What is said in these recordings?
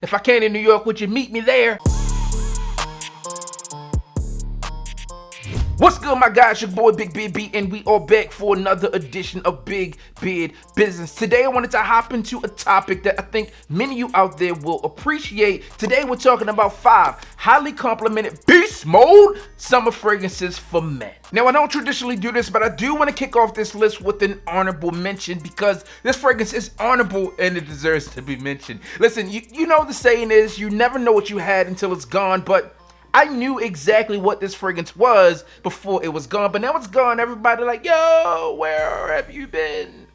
If I can in New York, would you meet me there? What's good, my guys? Your boy Big Beard B, and we are back for another edition of Big Beard Business. Today I wanted to hop into a topic that I think many of you out there will appreciate. Today we're talking about 5 highly complimented beast mode summer fragrances for men. Now, I don't traditionally do this, but I do want to kick off this list with an honorable mention because this fragrance is honorable and it deserves to be mentioned. Listen, you know the saying is, you never know what you had until it's gone, but I knew exactly what this fragrance was before it was gone, but now it's gone. Everybody like, yo, where have you been?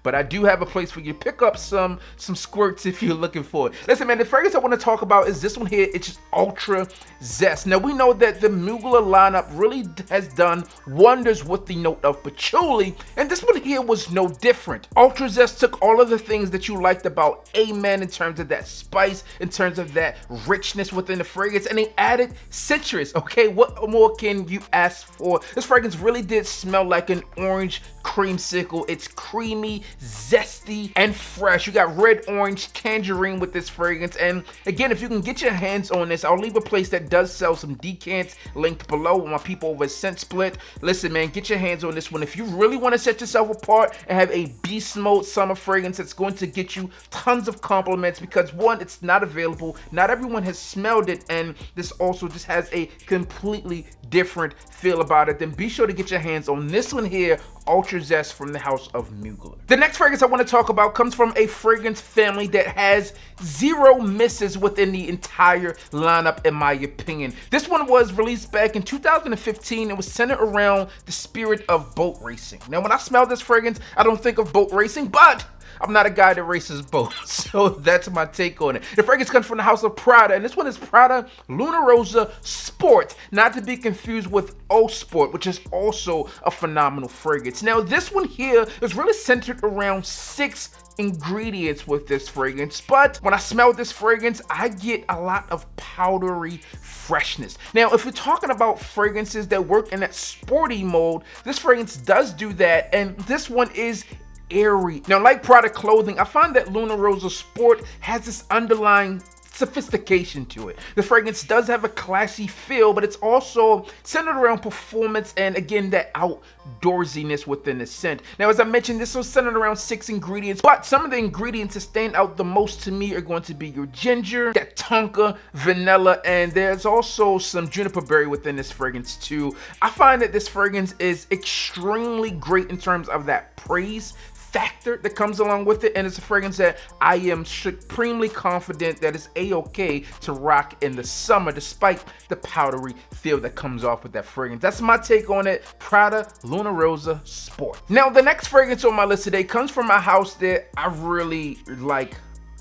But I do have a place for you to pick up some squirts if you're looking for it. Listen, man, the fragrance I want to talk about is this one here. It's just Ultra Zest. Now, we know that the Mugler lineup really has done wonders with the note of patchouli, and this one here was no different. Ultra Zest took all of the things that you liked about A.G.E in terms of that spice, in terms of that richness within the fragrance, and they added citrus. Okay, what more can you ask for? This fragrance really did smell like an orange creamsicle. It's creamy, zesty, and fresh. You got red, orange, tangerine with this fragrance. And again, if you can get your hands on this, I'll leave a place that does sell some decants linked below with my people over at Scent Split. Listen, man, get your hands on this one. If you really want to set yourself apart and have a beast mode summer fragrance that's going to get you tons of compliments, because one, it's not available. Not everyone has smelled it, and this also just has a completely different feel about it, then be sure to get your hands on this one here, Ultra Zest from the house of Mugler. The next fragrance I want to talk about comes from a fragrance family that has 0 misses within the entire lineup, in my opinion. This one was released back in 2015. It was centered around the spirit of boat racing. Now, when I smell this fragrance, I don't think of boat racing, but I'm not a guy that races boats, so that's my take on it. The fragrance comes from the house of Prada, and this one is Prada Luna Rossa Sport, not to be confused with O Sport, which is also a phenomenal fragrance. Now, this one here is really centered around 6 ingredients with this fragrance, but when I smell this fragrance, I get a lot of powdery freshness. Now, if we're talking about fragrances that work in that sporty mode, this fragrance does do that, and this one is airy. Now, like Prada clothing, I find that Luna Rossa Sport has this underlying sophistication to it. The fragrance does have a classy feel, but it's also centered around performance and, again, that outdoorsiness within the scent. Now, as I mentioned, this was centered around 6 ingredients, but some of the ingredients that stand out the most to me are going to be your ginger, that tonka, vanilla, and there's also some juniper berry within this fragrance too. I find that this fragrance is extremely great in terms of that praise factor that comes along with it, and it's a fragrance that I am supremely confident that it's a-okay to rock in the summer despite the powdery feel that comes off with that fragrance. That's my take on it, Prada Luna Rossa Sport. Now, the next fragrance on my list today comes from a house that I really like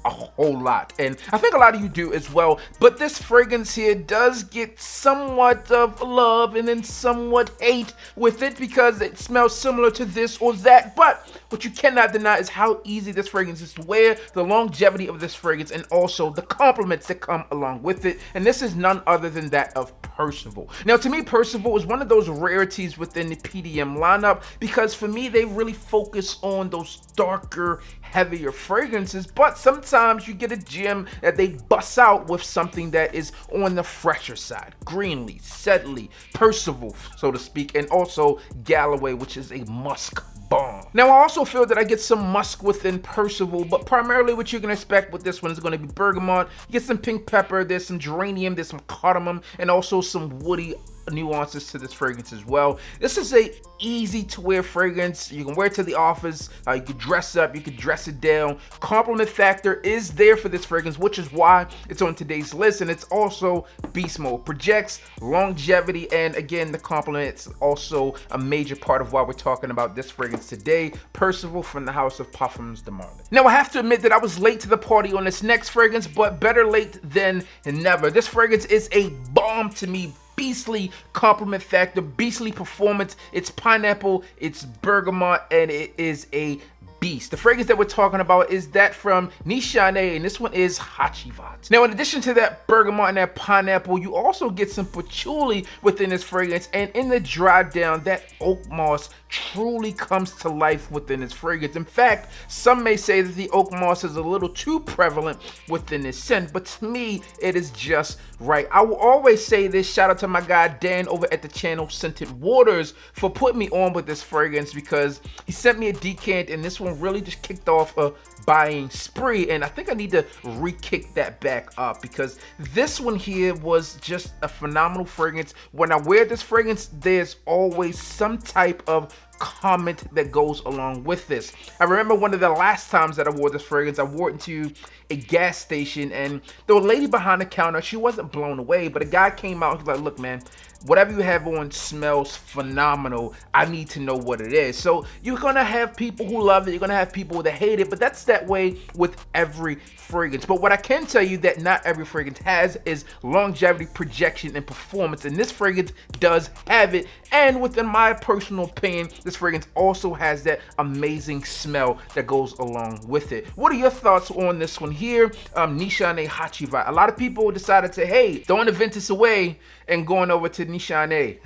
a whole lot, and I think a lot of you do as well, but this fragrance here does get somewhat of love and then somewhat hate with it because it smells similar to this or that, but what you cannot deny is how easy this fragrance is to wear, the longevity of this fragrance, and also the compliments that come along with it, and this is none other than that of Percival. Now, to me, Percival is one of those rarities within the PDM lineup because for me, they really focus on those darker, heavier fragrances, but sometimes you get a gem that they bust out with something that is on the fresher side. Greenleaf, Sedley, Percival, so to speak, and also Galloway, which is a musk bomb. Now, I also feel that I get some musk within Percival, but primarily what you can expect with this one is going to be bergamot. You get some pink pepper, there's some geranium, there's some cardamom, and also some woody nuances to this fragrance as well. This is a easy to wear fragrance. You can wear it to the office, you could dress up, you could dress it down. Compliment factor is there for this fragrance, which is why it's on today's list, and it's also beast mode. Projects longevity, and again, the compliments also a major part of why we're talking about this fragrance today, Percival from the house of Parfums de Marly. Now, I have to admit that I was late to the party on this next fragrance, but better late than never. This fragrance is a bomb to me. Beastly compliment factor, beastly performance. It's pineapple, it's bergamot, and it is a beast. The fragrance that we're talking about is that from Nishane, and this one is Hacivat. Now, in addition to that bergamot and that pineapple, you also get some patchouli within this fragrance, and in the dry down, that oak moss truly comes to life within this fragrance. In fact, some may say that the oak moss is a little too prevalent within this scent, but to me, it is just right. I will always say this, shout out to my guy Dan over at the channel Scented Waters for putting me on with this fragrance, because he sent me a decant and this one really just kicked off a buying spree, and I think I need to re-kick that back up, because this one here was just a phenomenal fragrance. When I wear this fragrance, there's always some type of comment that goes along with this. I remember one of the last times that I wore this fragrance, I wore it into a gas station, and the lady behind the counter, she wasn't blown away, but a guy came out, he's like, look man, whatever you have on smells phenomenal. I need to know what it is. So you're gonna have people who love it, you're gonna have people that hate it, but that's that way with every fragrance. But what I can tell you that not every fragrance has is longevity, projection, and performance, and this fragrance does have it. And within my personal opinion, this fragrance also has that amazing smell that goes along with it. What are your thoughts on this one here? Nishane Hacivat. A lot of people decided to, hey, throwing the Ventus away and going over to Nishane.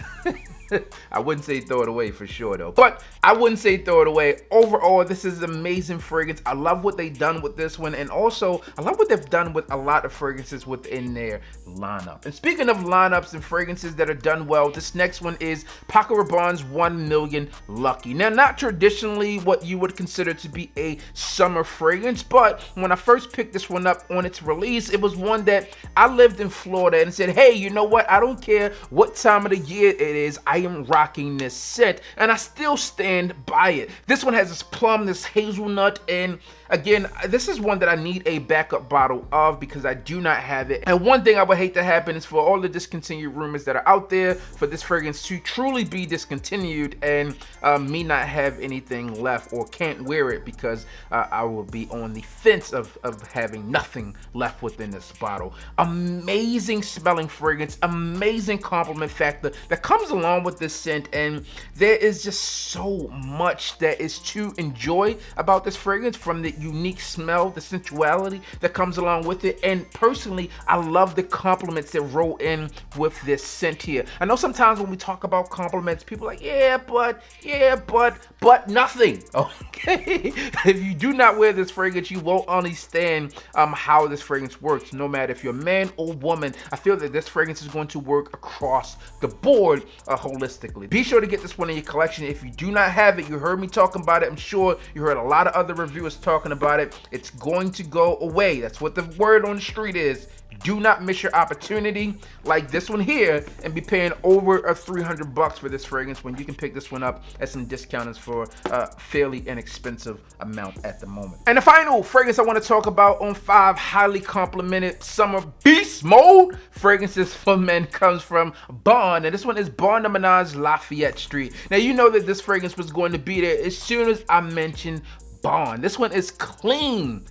I wouldn't say throw it away for sure though, but I wouldn't say throw it away. Overall, this is an amazing fragrance. I love what they've done with this one, and also I love what they've done with a lot of fragrances within their lineup. And speaking of lineups and fragrances that are done well, this next one is Paco Rabanne's 1 Million Lucky. Now, not traditionally what you would consider to be a summer fragrance, but when I first picked this one up on its release, it was one that I lived in Florida and said, hey, you know what? I don't care what time of the year it is, I am rocking this scent, and I still stand by it. This one has this plum, this hazelnut, and again, this is one that I need a backup bottle of because I do not have it. And one thing I would hate to happen is for all the discontinued rumors that are out there for this fragrance to truly be discontinued and me not have anything left or can't wear it, because I will be on the fence of having nothing left within this bottle. Amazing smelling fragrance, amazing compliment factor that comes along with this scent, and there is just so much that is to enjoy about this fragrance, from the unique smell, the sensuality that comes along with it, and personally I love the compliments that roll in with this scent here. I know sometimes when we talk about compliments, people are like, yeah but nothing. Okay, if you do not wear this fragrance, you won't understand how this fragrance works. No matter if you're a man or woman, I feel that this fragrance is going to work across the board holistically. Be sure to get this one in your collection. If you do not have it, you heard me talking about it, I'm sure you heard a lot of other reviewers talking about it. It's going to go away. That's what the word on the street is. Do not miss your opportunity like this one here and be paying over $300 for this fragrance when you can pick this one up at some discounters for a fairly inexpensive amount at the moment. And the final fragrance I want to talk about on 5 highly complimented summer beast mode fragrances for men comes from Bond, and this one is Bond No. 9's Lafayette Street. Now, you know that this fragrance was going to be there as soon as I mentioned Bond. This one is clean.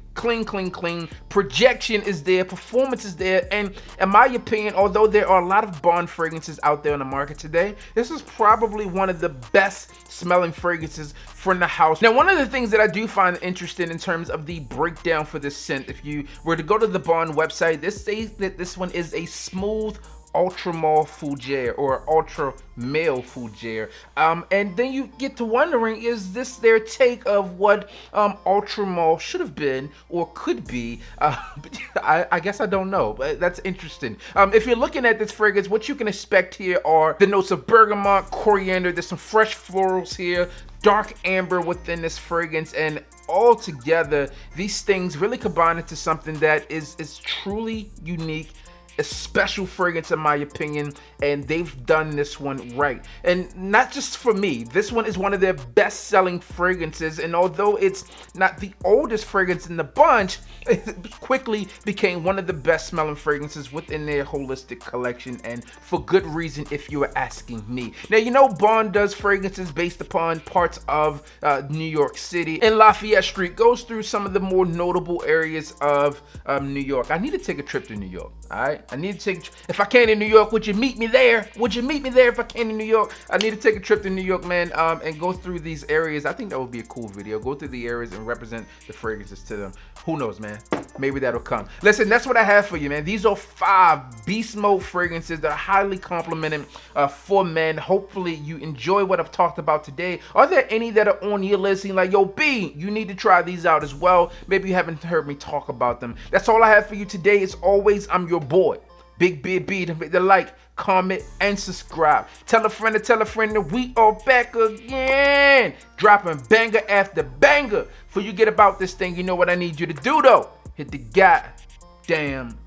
Projection is there, performance is there, and in my opinion, although there are a lot of Bond fragrances out there on the market today, this is probably one of the best smelling fragrances from the house. Now, one of the things that I do find interesting in terms of the breakdown for this scent, if you were to go to the Bond website, this says that this one is a smooth ultra male fougere or ultra male fougere, and then you get to wondering, is this their take of what ultra male should have been or could be? I guess I don't know, but that's interesting. If you're looking at this fragrance, what you can expect here are the notes of bergamot, coriander, there's some fresh florals here, dark amber within this fragrance, and all together these things really combine into something that is truly unique, a special fragrance in my opinion, and they've done this one right. And not just for me, this one is one of their best selling fragrances, and although it's not the oldest fragrance in the bunch, it quickly became one of the best smelling fragrances within their holistic collection, and for good reason if you are asking me. Now, you know Bond does fragrances based upon parts of New York City, and Lafayette Street goes through some of the more notable areas of New York. I need to take a trip to New York, all right? I need to take, if I can in New York, would you meet me there? Would you meet me there if I can in New York? I need to take a trip to New York, man, and go through these areas. I think that would be a cool video. Go through the areas and represent the fragrances to them. Who knows, man? Maybe that'll come. Listen, that's what I have for you, man. These are 5 beast mode fragrances that are highly complimented for men. Hopefully you enjoy what I've talked about today. Are there any that are on your list and like, yo, B, you need to try these out as well? Maybe you haven't heard me talk about them. That's all I have for you today. As always, I'm your boy, Big Beard B. Don't forget to like, comment, and subscribe. Tell a friend to tell a friend that we are back again. Dropping banger after banger. Before you get about this thing, you know what I need you to do, though. Hit the goddamn